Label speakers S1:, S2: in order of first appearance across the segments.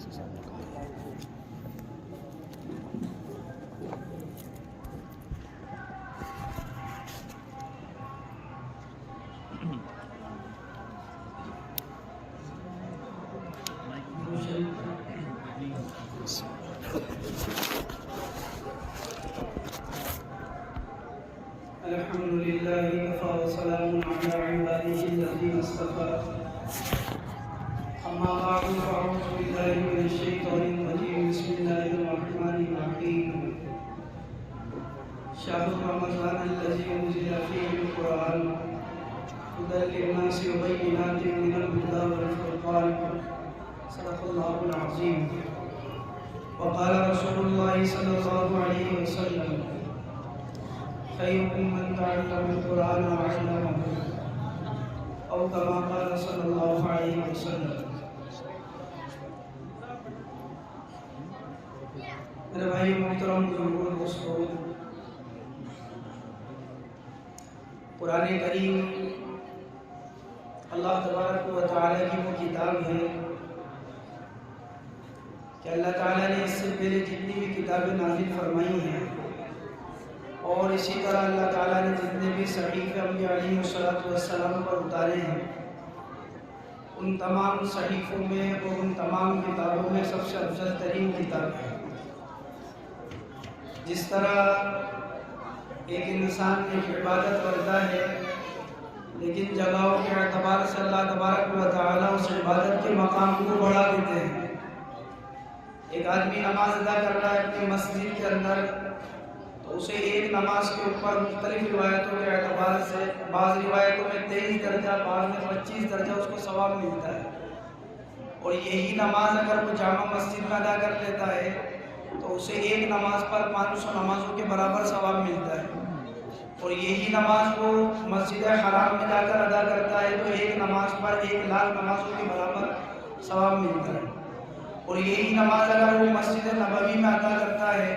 S1: الحمد لله وكفى وسلام على عباده الذين اصطفى أما بعد فأعوذ بالله من الشيطان الرجيم بسم الله الرحمن الرحيم شهر رمضان الذي أنزل فيه القرآن هدى للناس وبينات من الهدى والفرقان صدق الله العظيم وقال رسول الله صلى الله عليه وسلم خيركم من تعلم القرآن وعلمه أو كما قال صلى الله عليه وسلم. میرے بھائی محترم بزرگوں دوستوں، قرآن کریم اللہ تبارک و تعالی کی وہ کتاب ہے کہ اللہ تعالیٰ نے اس سے پہلے جتنی بھی کتابیں نازل فرمائی ہیں اور اسی طرح اللہ تعالیٰ نے جتنے بھی صحیفے انبیاء علیہ السلام پر اتارے ہیں، ان تمام صحیفوں میں اور ان تمام کتابوں میں سب سے افضل ترین کتاب ہے. جس طرح ایک انسان ایک عبادت کرتا ہے لیکن جگہوں کے اعتبار سے اللہ تبارک و تعالیٰ اس عبادت کے مقام کو بڑھا دیتے ہیں. ایک آدمی نماز ادا کر رہا ہے اپنی مسجد کے اندر، تو اسے ایک نماز کے اوپر مختلف روایتوں کے اعتبار سے بعض روایتوں میں 23 درجہ، بعض میں 25 درجہ اس کو ثواب ملتا ہے. اور یہی نماز اگر وہ جامع مسجد میں ادا کر لیتا ہے تو اسے ایک نماز پر 500 نمازوں کے برابر ثواب ملتا ہے. اور یہی نماز وہ مسجد حرام میں جا کر ادا کرتا ہے تو ایک نماز پر 1,00,000 نمازوں کے برابر ثواب ملتا ہے. اور یہی نماز اگر وہ مسجد نبوی میں ادا کرتا ہے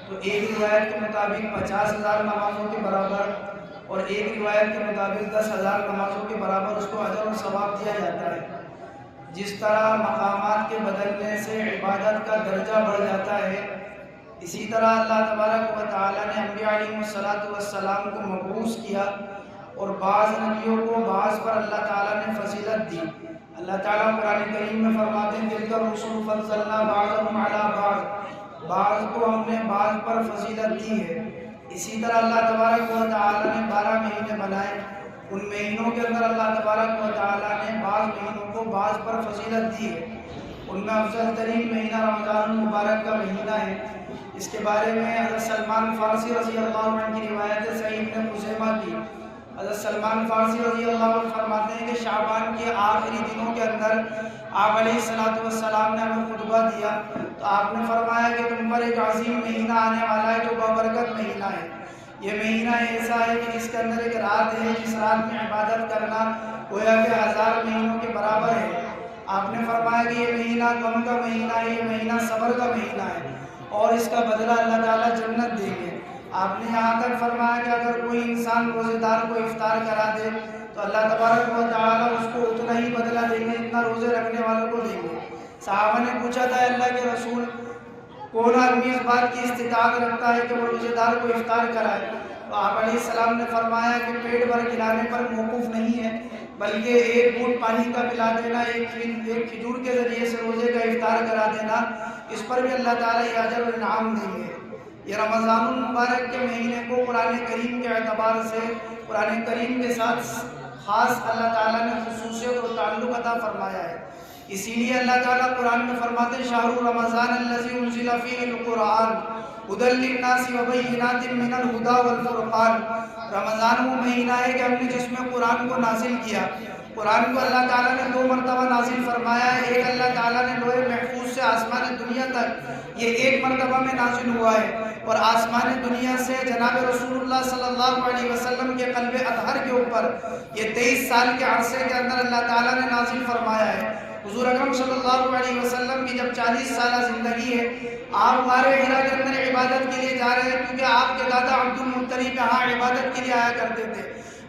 S1: تو ایک روایت کے مطابق 50,000 نمازوں کے برابر اور ایک روایت کے مطابق 10,000 نمازوں کے برابر اس کو اجر اور ثواب دیا جاتا ہے. جس طرح مقامات کے بدلنے سے عبادت کا درجہ بڑھ جاتا ہے، اسی طرح اللہ تبارک و تعالیٰ نے انبیاء علیہ السلام کو مبعوث کیا اور بعض نبیوں کو بعض پر اللہ تعالیٰ نے فضیلت دی. اللہ تعالیٰ قرآن کریم میں فرماتے ہیں تِلْكَ الرُّسُلُ فَضَّلْنَا بَعْضَهُمْ عَلَىٰ بَعْضٍ، بعض کو ہم نے بعض پر فضیلت دی ہے. اسی طرح اللہ تبارک و تعالیٰ نے 12 مہینے بنائے، ان مہینوں کے اندر اللہ تبارک و تعالیٰ نے بعض مہینوں کو بعض پر فضیلت دی ہے. ان میں افضل ترین مہینہ رمضان المبارک کا مہینہ ہے. اس کے بارے میں حضرت سلمان فارسی رضی اللہ عنہ کی روایت صحیح ابن خزیمہ کی، حضرت سلمان فارسی رضی اللہ عنہ فرماتے ہیں کہ شعبان کے آخری دنوں کے اندر آپ علیہ السلام نے ہمیں خطبہ دیا تو آپ نے فرمایا کہ تم پر ایک عظیم مہینہ آنے والا ہے جو بابرکت مہینہ ہے. یہ مہینہ ایسا ہے کہ جس کے اندر ایک رات ہے جس رات میں عبادت کرنا گویا کہ 1000 مہینوں کے برابر ہے. آپ نے فرمایا کہ یہ مہینہ غم کا مہینہ ہے، یہ مہینہ صبر کا مہینہ ہے اور اس کا بدلہ اللہ تعالیٰ جنت دیں گے. آپ نے یہاں تک فرمایا کہ اگر کوئی انسان روزے دار کو افطار کرا دے تو اللہ تبارک و تعالیٰ اس کو اتنا ہی بدلہ دیں گے جتنا روزے رکھنے والوں کو دیں گے. صحابہ نے پوچھا تھا اللہ کے رسول، کون آدمی اس بات کی استطاعت رکھتا ہے کہ وہ روزے دار کو افطار کرائے؟ تو آپ علیہ السلام نے فرمایا کہ پیٹ بھر کھلانے پر موقوف نہیں ہے، بلکہ ایک گھونٹ پانی کا پلا دینا، ایک کھجور کے ذریعے سے روزے کا افطار کرا دینا، اس پر بھی اللہ تعالیٰ یہ اجر و انعام دیں گے. یہ رمضان المبارک کے مہینے کو قرآن کریم کے اعتبار سے قرآن کریم کے ساتھ خاص اللہ تعالیٰ نے خصوصیت اور تعلق عطا فرمایا ہے. اسی لیے اللہ تعالیٰ قرآن میں فرماتے ہیں شہر رمضان الذی انزل فیہ القرآن ھدی للناس وبینات من الہدی والفرقان. رمضان وہ مہینہ ہے کہ ہم نے جس میں قرآن کو نازل کیا. قرآن کو اللہ تعالیٰ نے 2 مرتبہ نازل فرمایا ہے. ایک اللہ تعالیٰ نے لوح محفوظ سے آسمان دنیا تک یہ 1 مرتبہ میں نازل ہوا ہے، اور آسمان دنیا سے جناب رسول اللہ صلی اللہ علیہ وسلم کے قلب اطہر کے اوپر یہ 23 سال کے عرصے کے اندر اللہ تعالیٰ نے نازل فرمایا ہے. حضور اکرم صلی اللہ علیہ وسلم کی جب 40 سالہ زندگی ہے، آپ غار حرا کے اندر عبادت کے لیے جا رہے ہیں کیونکہ آپ کے دادا عبد المطلب یہاں عبادت کے لیے آیا کرتے تھے.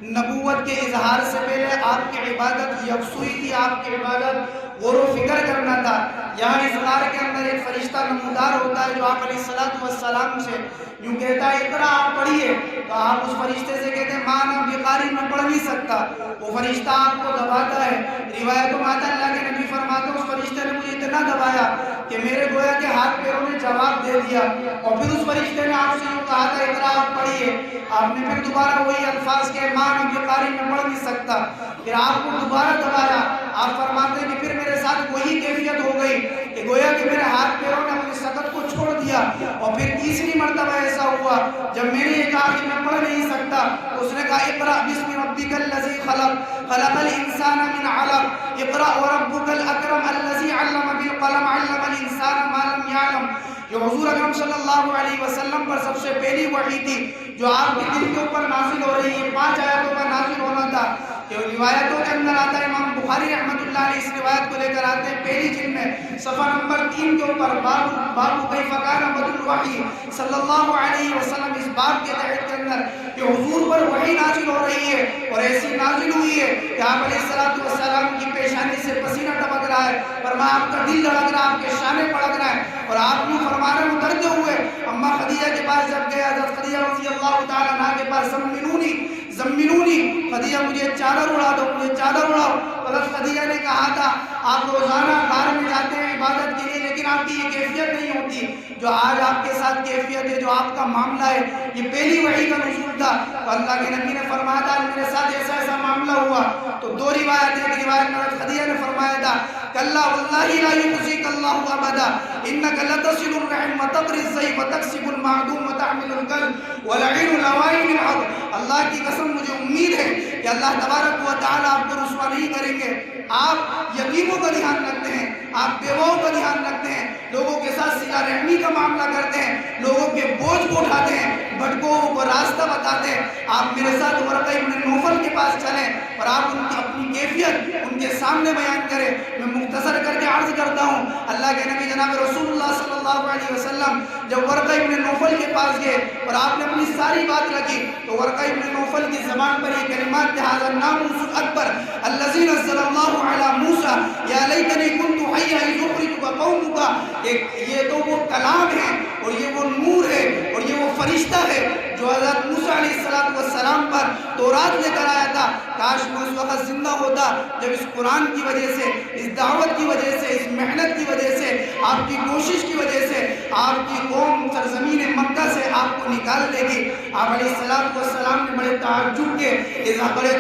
S1: نبوت کے اظہار سے پہلے آپ کی عبادت یکسوئی تھی، آپ کی عبادت غور و فکر کرنا تھا۔ یہاں اس غار کے اندر ایک فرشتہ نمودار ہوتا ہے جو آپ علیہ السلام سے یوں کہتا ہے اقرا آپ پڑھیے، تو آپ اس فرشتے سے کہتے ہیں مانا بقاری میں پڑھ نہیں سکتا، وہ فرشتہ آپ کو دباتا ہے۔ روایتوں میں آتا ہے اللہ کے نبی فرماتے ہیں اس فرشتے نے مجھے اتنا دبایا کہ میرے گویا کے ہاتھ پیروں نے جواب دے دیا، اور پھر اس فرشتے نے آپ سے یوں کہا تھا اقرا آپ پڑھیے، آپ نے پھر دوبارہ وہی الفاظ کے مانا بقاری میں پڑھ نہیں سکتا، پھر آپ کو دوبارہ دبایا۔ آپ فرماتے ہیں کہ پھر میرے ساتھ وہی کیفیت ہو گئی کہ گویا کہ میرے ہاتھ پیروں نے اپنی سکت کو چھوڑ دیا، اور پھر تیسری مرتبہ ایسا ہوا جب میں نے یہ کہا کہ میں پڑھ نہیں سکتا، اس نے کہا اقرا بسم ربک الذی خلق خلق الانسان من علق اقرا وربک الاکرم الذی علم بالقلم علم الانسان ما لم یعلم۔ جو حضور اکرم صلی اللہ علیہ وسلم پر سب سے پہلی وحی تھی جو آپ کے دل کے اوپر نازل ہو رہی ہے، 5 آیاتوں کا نازل ہونا تھا، کہ روایتوں کے اندر آتا ہے، امام بخاری رحمۃ اللہ علیہ اس روایت کو لے کر آتے ہیں پہلی جلد میں صفحہ نمبر 3 کے اوپر باب کیف کان بدء الوحی صلی اللہ علیہ وسلم، اس باب کے تحت کے اندر کہ حضور پر وحی نازل ہو رہی ہے اور ایسی نازل ہوئی ہے کہ آپ علیہ السلام کی پیشانی سے پسینہ ٹپک رہا ہے، فرمایا آپ کا دل دھڑک رہا ہے، آپ کے شانے پڑک رہا ہے، اور آپ یوں فرما رہے ہیں ڈرتے ہوئے اماں خدیجہ کے پاس جب گئے، حضرت خدیجہ رضی اللہ تعالیٰ عنہا کے پاس زمینونی خدیجہ مجھے چادر اڑا دو، مجھے چادر اڑاؤ۔ حضرت خدیجہ نے کہا تھا آپ روزانہ غار میں جاتے ہیں عبادت کے لیے، لیکن آپ کی یہ کیفیت نہیں ہوتی جو آج آپ کے ساتھ کیفیت ہے، جو آپ کا معاملہ ہے، یہ پہلی وحی کا نزول تھا۔ تو اللہ کے نبی نے فرمایا تھا میرے ساتھ ایسا ایسا معاملہ ہوا، تو 2 روایت ہے، ایک روایت میں حضرت خدیجہ نے فرمایا تھا کلا واللہ لا یخزیک اللہ ابدا انک لتصل الرحم وتقری الضیف وتکسب المعدوم وتحمل الکلب ولعن لوائن الحق۔ اللہ کی قسم مجھے امید ہے کہ اللہ تبارک و تعالیٰ آپ کو رسوا نہیں کریں گے۔ آپ یتیموں کا دھیان رکھتے ہیں، آپ بیواؤں کا دھیان رکھتے ہیں، لوگوں کے ساتھ صلہ رحمی کا معاملہ کرتے ہیں، لوگوں کے بوجھ کو اٹھاتے ہیں، بھٹکوں کو راستہ بتاتے ہیں۔ آپ میرے ساتھ ورقہ ابن نوفل کے پاس چلیں اور آپ ان کی اپنی کیفیت ان کے سامنے بیان کریں۔ میں مختصر کر کے عرض کرتا ہوں، اللہ کے نبی جناب رسول اللہ صلی اللہ علیہ وسلم جب ورقہ ابن نوفل کے پاس گئے اور آپ نے اپنی ساری بات رکھی، تو ورقہ ابن نوفل کی زبان پر یہ کلمات تھے ھذا الناموس الاکبر الذی نزل اللہ علی موسیٰ یا لیتنی کنت حیا اذ اخرجک قومک۔ یہ تو وہ کلام ہے اور یہ وہ نور ہے اور یہ وہ فرشتہ ہے جو حضرت موسیٰ علیہ السلام پر تورات لے کر آیا تھا۔ کاش میں اس وقت زندہ ہوتا جب اس قرآن کی وجہ سے، اس دعوت کی وجہ سے، اس محنت کی وجہ سے، آپ کی کوشش کی وجہ سے آپ کی قوم سرزمین مکہ سے آپ کو نکال دے گی۔ آپ علیہ السلام نے بڑے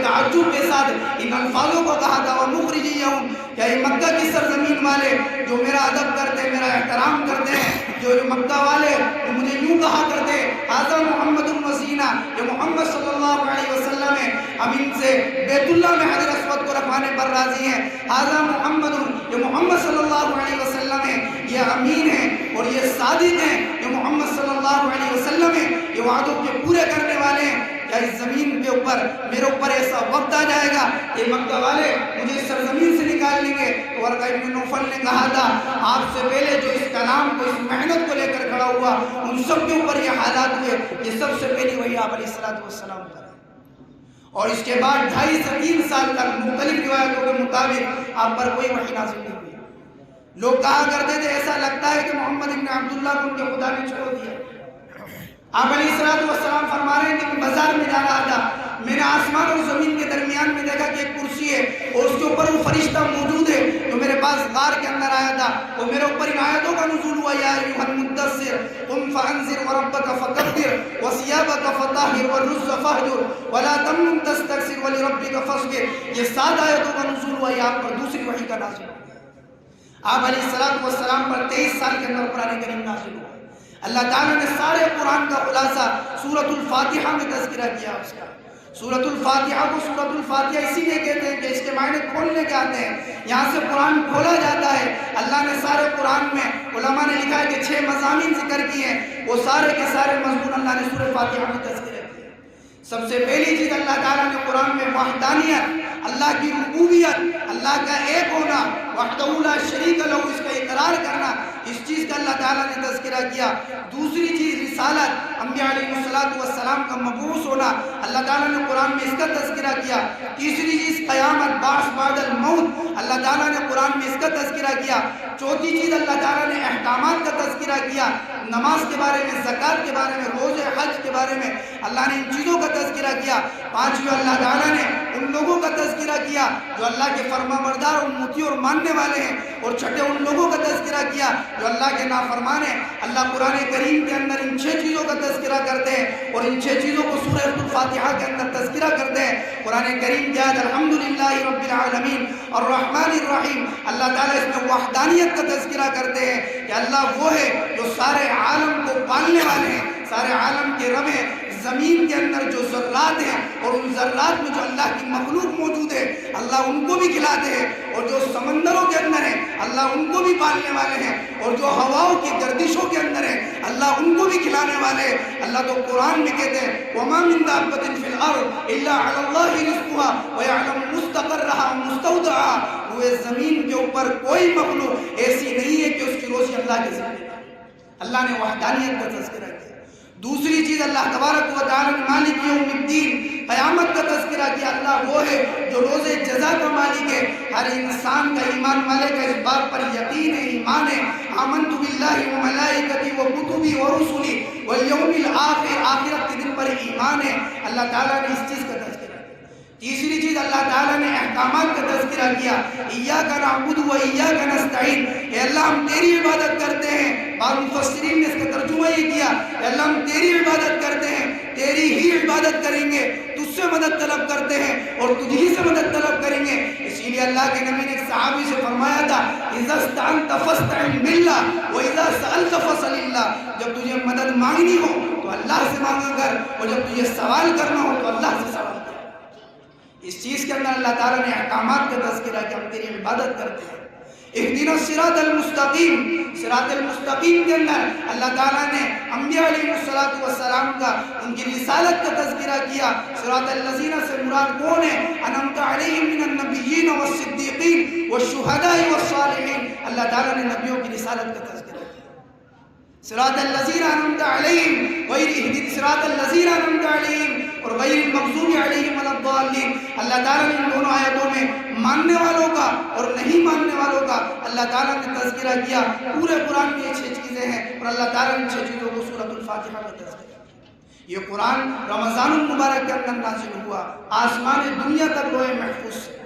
S1: تعجب کے ساتھ ان الفاظوں کو کہا تھا وَمُخْرِجِيَّهُمْ، کیا یہ مکہ کی سرزمین والے جو میرا ادب کرتے ہیں، میرا احترام کرتے ہیں، جو مکہ والے جو مجھے یوں کہا کرتے ہیں ھذا محمد المسینہ، یہ محمد صلی اللہ علیہ وسلم ہے، ہم ان سے بیت اللہ میں حجر اسود کو رکھوانے پر راضی ہیں۔ ھذا محمد، یہ محمد صلی اللہ علیہ وسلم ہے، یہ امین ہے اور یہ صادق ہیں، یہ محمد صلی اللہ علیہ وسلم ہے، یہ وعدوں کے پورے کرنے والے ہیں۔ کیا اس زمین کے اوپر میرے اوپر ایسا وقت آ جائے گا کہ مکہ والے مجھے اس سرزمین سے نکال لیں گے؟ ورقہ ابن نوفل نے کہا تھا آپ سے پہلے جو اس کلام کو، اس محنت کو لے کر کھڑا ہوا، ان سب کے اوپر یہ حالات ہوئے، یہ سب سے پہلی وحی آپ علیہ السلام پر ہے۔ اور اس کے بعد 2.5 سے 3 سال تک مختلف روایتوں کے مطابق آپ پر کوئی وحی نازل نہیں ہوئی۔ لوگ کہا کرتے تھے ایسا لگتا ہے کہ محمد ابن عبداللہ کو ان کے خدا نے چھوڑ دیا۔ آپ علیہ السلام فرما رہے ہیں کہ بازار میں جا رہا تھا، میں نے آسمان اور زمین کے درمیان میں دیکھا کہ ایک کرسی ہے اور اس کے اوپر وہ فرشتہ موجود ہے جو میرے پاس غار کے اندر آیا تھا، وہ میرے اوپر ان آیتوں کا نزول ہوا یا ایھا المدثر قم فانذر وربک فکبر وثیابک فطہر والرجز فاہجر ولا تمنن تستکثر ولربک فاصبر۔ یہ 7 آیتوں کا نزول ہوا، یہ آپ پر دوسری وحی کا نازل ہوا۔ آپ علیہ السلام پر 23 سال کے اندر قرآن کریم نازل ہوا۔ اللہ تعالیٰ نے سارے قرآن کا خلاصہ سورۃ الفاتحہ میں تذکرہ کیا اس کا۔ سورۃ الفاتحہ کو سورۃ الفاتحہ اسی لیے کہتے ہیں کہ اس کے معنی کھولنے کے آتے ہیں، یہاں سے قرآن کھولا جاتا ہے۔ اللہ نے سارے قرآن میں، علماء نے لکھا ہے کہ 6 مضامین ذکر کیے ہیں، وہ سارے کے سارے مضمون اللہ نے سورۃ فاتحہ میں تذکرہ کیے۔ سب سے پہلی چیز اللہ تعالیٰ نے قرآن میں وحدانیت، اللہ کی ربوبیت، اللہ کا ایک ہونا، وحدہ لا شریک لہ، اس کا اقرار کرنا، اس چیز کا اللہ تعالیٰ نے تذکرہ کیا۔ دوسری چیز رسالت، انبیاء علیہ السلام کا مبعوث ہونا، اللہ تعالیٰ نے قرآن میں اس کا تذکرہ کیا۔ تیسری چیز قیامت، بعث بعد الموت، اللہ تعالیٰ نے قرآن میں اس کا تذکرہ کیا۔ چوتھی چیز اللہ تعالیٰ نے احکامات کا تذکرہ کیا، نماز کے بارے میں، زکوٰۃ کے بارے میں، روزے، حج کے بارے میں اللہ نے ان چیزوں کا تذکرہ کیا۔ پانچویں اللہ تعالیٰ نے ان لوگوں کا تذکرہ کیا جو اللہ کے فرما بردار اور مطیع اور ماننے والے ہیں، اور چھٹے ان لوگوں کا تذکرہ کیا جو اللہ کے نافرمان ہیں۔ اللہ قرآن کریم کے اندر ان 6 چیزوں کا تذکرہ کرتے ہیں، اور ان 6 چیزوں کو سورہ الفاتحہ کے اندر تذکرہ کرتے ہیں۔ قرآن کریم کی آیت الحمدللہ رب العالمین الرحمن الرحیم، اللہ تعالیٰ اس میں وحدانیت کا تذکرہ کرتے ہیں کہ اللہ وہ ہے جو سارے عالم کو پالنے والے ہیں، سارے عالم کے رب ہیں۔ زمین کے اندر جو ذرات ہیں اور ان ذرات میں جو اللہ کی مخلوق موجود ہے، اللہ ان کو بھی کھلاتے ہیں، اور جو سمندروں کے اندر ہیں اللہ ان کو بھی پالنے والے ہیں، اور جو ہواؤں کی گردشوں کے اندر ہیں اللہ ان کو بھی کھلانے والے ہیں۔ اللہ تو قرآن میں کہتے ہیں وَمَا مِن دَابَّةٍ فِي الْأَرْضِ إِلَّا عَلَى اللَّهِ رِزْقُهَا وَيَعْلَمُ مُسْتَقَرَّهَا وَمُسْتَوْدَعَهَا، وہ زمین کے اوپر کوئی مخلوق ایسی نہیں ہے کہ اس کی روزی اللہ کے ذمہ ہے۔ اللہ نے وحدانیت کا تذکرہ کیا۔ دوسری چیز اللہ تبارک و تعالی نے مالک یوم الدین، قیامت کا تذکرہ کیا۔ اللہ وہ ہے جو روز جزا کا مالک ہے۔ ہر انسان کا ایمان والے کا اس بات پر یقین ہے، ایمان ہے، آمنت باللہ و ملائکتی و کتبی و رسلی والیوم الآخر، آخرت کے دن پر ایمان ہے۔ اللہ تعالیٰ نے اس چیز کا تذکرہ کیا۔ تیسری چیز اللہ تعالیٰ نے احکامات کا تذکرہ کیا، ایاک نعبد و ایاک نستعین، اے اللہ ہم تیری عبادت کرتے ہیں۔ بعض مفسرین نے اس کا ترجمہ یہ کیا کہ اللہ ہم تیری عبادت کرتے ہیں، تیری ہی عبادت کریں گے، تجھ سے مدد طلب کرتے ہیں اور تجھ ہی سے مدد طلب کریں گے۔ اسی لیے اللہ کے نبی نے ایک صحابی سے فرمایا تھا اذا استعنت فاستعن باللہ واذا سألت فاسأل اللہ، جب تجھے مدد مانگنی ہو تو اللہ سے مانگا کر، اور جب تجھے سوال کرنا ہو تو اللہ سے سوال کر۔ اس چیز کے اندر اللہ تعالیٰ نے احکامات کا تذکرہ کہ ہم تیری عبادت کرتے ہیں۔ اہدنا الصراط المستقیم، صراط المستقیم کے اندر اللہ تعالیٰ نے انبیاء علیہ السلام کا، ان کی رسالت کا تذکرہ کیا۔ صراط الذین سے مراد کون ہے؟ انعمت علیہم من النبیین والصدیقین والشہداء والصالحین، اللہ تعالیٰ نے نبیوں کی رسالت کا تذکرہ کیا۔ صراط الذین انعمت علیہم غیر صراط الذین انعمت علیہم اور غیر المغضوب علیہم ولا الضالین، اللہ تعالیٰ نے ان دونوں آیتوں میں ماننے والوں کا اور نہیں ماننے والوں کا اللہ تعالیٰ نے تذکرہ کیا۔ پورے قرآن میں یہ 6 چیزیں ہیں، اور اللہ تعالیٰ نے ان 6 چیزوں کو سورۃ الفاتحہ میں تذکرہ کیا۔ یہ قرآن رمضان المبارک کے اندر نازل ہوا، آسمان دنیا تک روئے محفوظ سے۔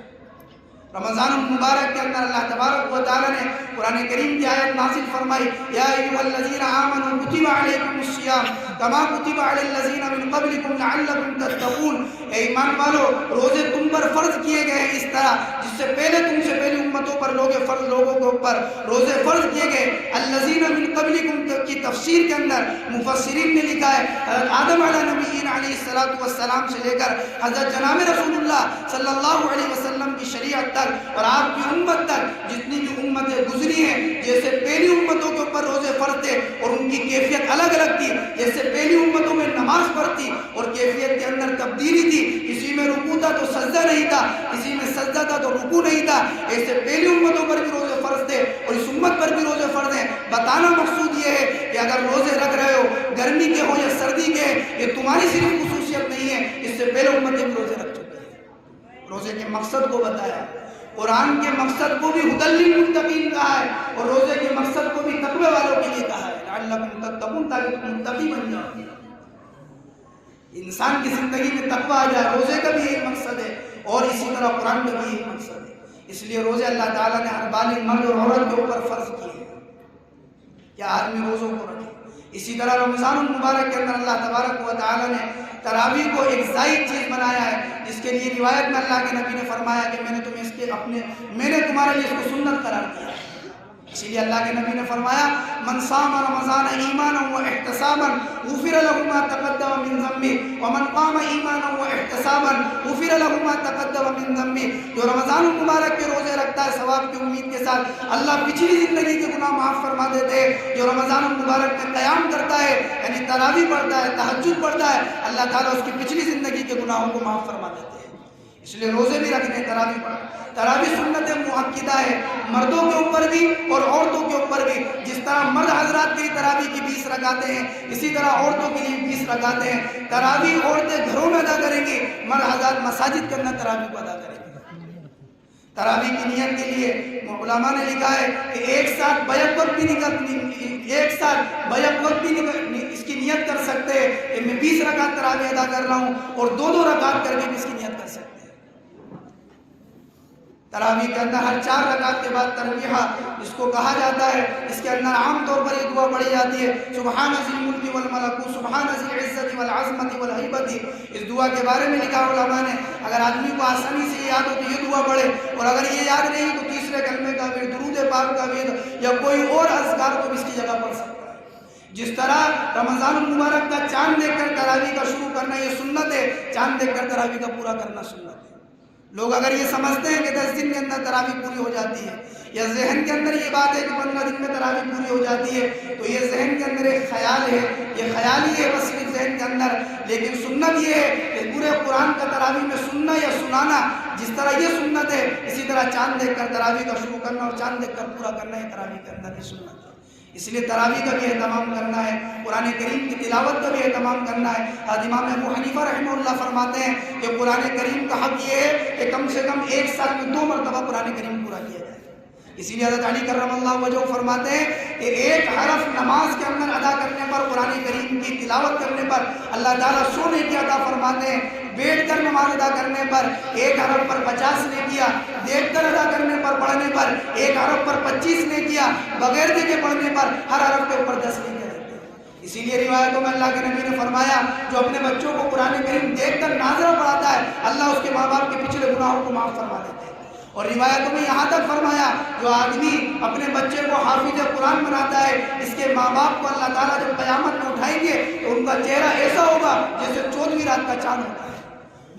S1: رمضان المبارک کے اندر اللہ تبارک و تعالیٰ نے قرآن کریم کی آیت نازل فرمائی یا ایھا الذین آمنوا کتب علیکم الصیام کما کتب علی الذین من قبلکم لعلکم تتقون، اے ایمان والو روزے تم پر فرض کیے گئے ہیں اس طرح جس سے پہلے تم سے پہلی امتوں پر لوگوں کے اوپر روزے فرض کیے گئے۔ الذین من قبلکم کی تفسیر کے اندر مفسرین نے لکھا ہے حضرت آدم علیہ نبیین علیہ السلام سے لے کر حضرت جناب رسول اللہ صلی اللہ علیہ وسلم کی شریعت اور آپ کی امت تک جتنی بھی امتیں گزری ہیں، جیسے پہلی امتوں کے اوپر روزے فرض تھے اور ان کی کیفیت الگ الگ تھی، جیسے پہلی امتوں میں نماز فرض تھی اور کیفیت کے اندر تبدیلی تھی، کسی میں رکوع تھا تو سجدہ نہیں تھا، کسی میں سجدہ تھا تو رکوع نہیں تھا، ایسے پہلی امتوں پر بھی روزے فرض تھے اور اس امت پر بھی روزے فرض ہیں۔ بتانا مقصود یہ ہے کہ اگر روزے رکھ رہے ہو گرمی کے ہو یا سردی کے، یہ تمہاری صرف خصوصیت نہیں ہے، اس سے پہلے امتیں بھی روزے رکھ چکی ہیں۔ روزے کے مقصد کو بتایا، قرآن کے مقصد کو بھی ھدی للمتقین کہا ہے، اور روزے کے مقصد کو بھی تقوی والوں کے لیے کہا ہے لعلکم تتقون، تاکہ تم متقی بن جاؤ، انسان کی زندگی میں تقوی آ جائے۔ روزے کا بھی یہی مقصد ہے اور اسی طرح قرآن کا بھی یہی مقصد ہے۔ اس لیے روزے اللہ تعالیٰ نے ہر بالغ مرد اور عورت کے اوپر فرض کیے کہ آدمی روزوں کو رکھے۔ اسی طرح رمضان المبارک کے اندر اللہ تبارک و تعالیٰ نے تراویح کو ایک زائد چیز بنایا ہے، جس کے لیے روایت میں اللہ کے نبی نے فرمایا کہ میں نے تمہارے لیے اس کو سنت قرار دیا ہے۔ اسی لیے اللہ کے نبی نے فرمایا من صام رمضان ایمانا واحتسابا غفر له ما تقدم من ذنبه ومن قام ایمانا واحتسابا غفر له ما تقدم من ذنبه، جو رمضان المبارک کے روزے رکھتا ہے ثواب کی امید کے ساتھ، اللہ پچھلی زندگی کے گناہ معاف فرما دیتے ہیں۔ جو رمضان المبارک میں قیام کرتا ہے یعنی تراویح پڑھتا ہے، تہجد پڑھتا ہے، اللہ تعالیٰ اس کی پچھلی زندگی کے گناہوں کو معاف فرما دیتے ہیں۔ اس لیے روزے بھی رکھنے، تراویح پڑھنا۔ تراویح سنت مؤکدہ ہے، مردوں کے اوپر بھی اور عورتوں کے اوپر بھی۔ جس طرح مرد حضرات کے لیے تراویح کی 20 رکعتیں ہیں، اسی طرح عورتوں کے لیے 20 رکعتیں تراویح عورتیں گھروں میں ادا کریں گی، مرد حضرات مساجد کے اندر تراویح کو ادا کریں گے۔ تراویح کی نیت کے لیے علماء نے لکھا ہے کہ ایک ساتھ بیک وقت بھی اس کی نیت کر سکتے ہیں کہ میں 20 رکعت تراویح ادا کر رہا ہوں، اور 2 رکعت کر کے بھی اس کی نیت کر سکتے ہیں۔ تراویح کے اندر ہر 4 رکعت کے بعد تربیحہ جس کو کہا جاتا ہے، اس کے اندر عام طور پر یہ دعا پڑھی جاتی ہے، سبحان ذی الملک والملکوت سبحان ذی العزت والعظمت والہیبت۔ اس دعا کے بارے میں لکھا علماء نے، اگر آدمی کو آسانی سے یاد ہو تو یہ دعا پڑھے، اور اگر یہ یاد نہیں تو تیسرے کلمے کا ورد، درود پاک کا ورد، یا کوئی اور اذکار کو بھی اس کی جگہ پڑھ سکتا ہے۔ جس طرح رمضان المبارک کا چاند دیکھ کر تراویح کا شروع کرنا یہ سنت ہے، چاند دیکھ کر تراویح کا پورا کرنا سنت ہے۔ لوگ اگر یہ سمجھتے ہیں کہ 10 دن کے اندر تراویح پوری ہو جاتی ہے، یا ذہن کے اندر یہ بات ہے کہ 15 دن میں تراویح پوری ہو جاتی ہے، تو یہ ذہن کے اندر ایک خیال ہے، یہ خیال ہی ہے بس صرف ذہن کے اندر۔ لیکن سنت یہ ہے کہ پورے قرآن کا تراویح میں سننا یا سنانا، جس طرح یہ سنت ہے اسی طرح چاند دیکھ کر تراویح کا شروع کرنا اور چاند دیکھ کر پورا کرنا ہے تراویح کے اندر یہ سنت ہے۔ اس لیے تراویح کا بھی اہتمام کرنا ہے، قرآن کریم کی تلاوت کا بھی اہتمام کرنا ہے۔ امام ابو حنیفہ رحمہ اللہ فرماتے ہیں کہ قرآن کریم کا حق یہ ہے کہ کم سے کم 1 سال میں 2 مرتبہ قرآن کریم پورا کیا جائے۔ اسی لیے حضرت علی کرم اللہ وجہہ فرماتے ہیں کہ 1 حرف نماز کے اندر ادا کرنے پر، قرآن کریم کی تلاوت کرنے پر اللہ تعالیٰ 100 نیکی عطا فرماتے ہیں۔ بیٹھ کر نماز ادا کرنے پر 1 حرف پر 50 نیکیاں، دیکھ کر ادا کرنے پر، پڑھنے پر 1 حرف پر 25 نیکیاں، بغیر دیکھے پڑھنے پر ہر حرف کے اوپر 10 نیکیاں دیتے ہیں۔ اسی لیے روایتوں میں اللہ کے نبی نے فرمایا جو اپنے بچوں کو قرآن کریم دیکھ کر ناظرہ پڑھاتا ہے، اللہ اس کے ماں باپ کے پچھلے گناہوں کو معاف فرما دیتے ہیں۔ اور روایتوں میں یہاں تک فرمایا جو آدمی اپنے بچے کو حافظ قرآن بناتا ہے، اس کے ماں باپ کو اللہ تعالیٰ جب قیامت میں اٹھائیں گے تو ان کا چہرہ ایسا ہوگا جیسے 14ویں رات کا چاند ہوتا ہے۔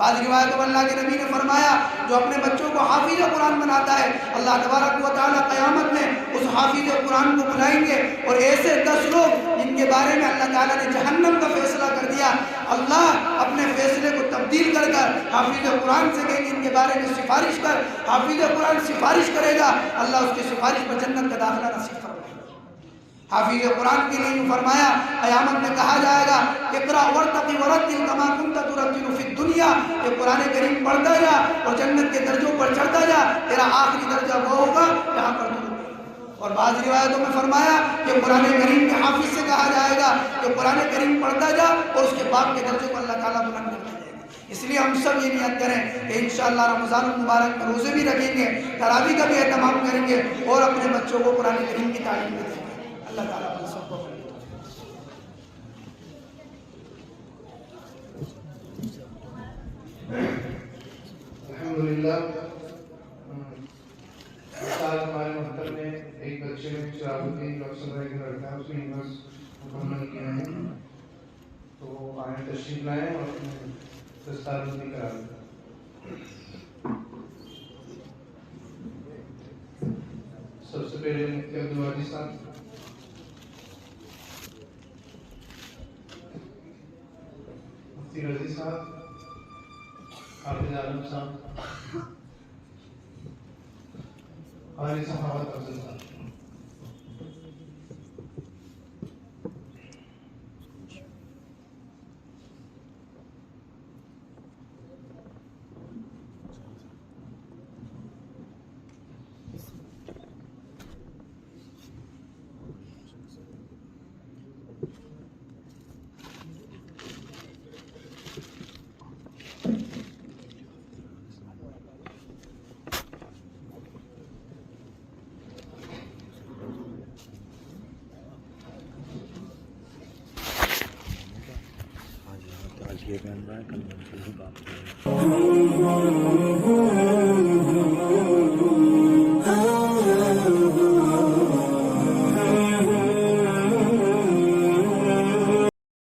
S1: بعض روایتوں میں اللہ کے نبی نے فرمایا جو اپنے بچوں کو حافظ قرآن بناتا ہے، اللہ تبارک و تعالیٰ قیامت میں اس حافظ قرآن کو بلائیں گے، اور ایسے 10 لوگ جن کے بارے میں اللہ تعالیٰ نے جہنم کا فیصلہ کر دیا، اللہ اپنے فیصلے کو تبدیل کر کر حافظ قرآن سے کہیں گے ان کے بارے میں سفارش کر، حافظ قرآن سفارش کرے گا، اللہ اس کی سفارش پر جنت کا داخلہ نصیب فرمائے گا۔ حافظ قرآن کے لیے فرمایا قیامت میں کہا جائے گا اقرأ ورتقی ورتل کما کنت ترتل فی الدنیا، کہ قرآن کریم پڑھتا جا اور جنت کے درجوں پر چڑھتا جا، تیرا آخری درجہ وہ ہوگا جہاں پر تو۔ اور بعض روایتوں میں فرمایا کہ قرآن کریم کے حافظ سے کہا جائے گا کہ قرآن کریم پڑھتا جا اور اس کے باپ کے درجوں کو اللہ تعالیٰ بلند کرتا جائے گا۔ اس لیے ہم سب یہ نیت کریں کہ انشاءاللہ رمضان المبارک میں روزے بھی رکھیں گے، تراویح کا بھی اہتمام کریں گے، اور اپنے بچوں کو قرآن کریم کی تعلیم بھی دیں گے۔ اللہ تعالیٰ اپنے سب کو
S2: الحمدللہ سال ہمارے مکتب میں ایک بچے نے چراغ الدین کا لڑکا ہے، اس نے انگلش مکمل کیا ہے، تو آئیں تشریف لائیں اور اپنے دستار بندی کرا دیں۔ سب سے پہلے مفتی عبدالواجد صاحب، مفتی رضی صاحب، حافظ عالم صاحب، قاری صحابت افضل صاحب۔
S3: یہ بن رہا ہے کل منسوخ بات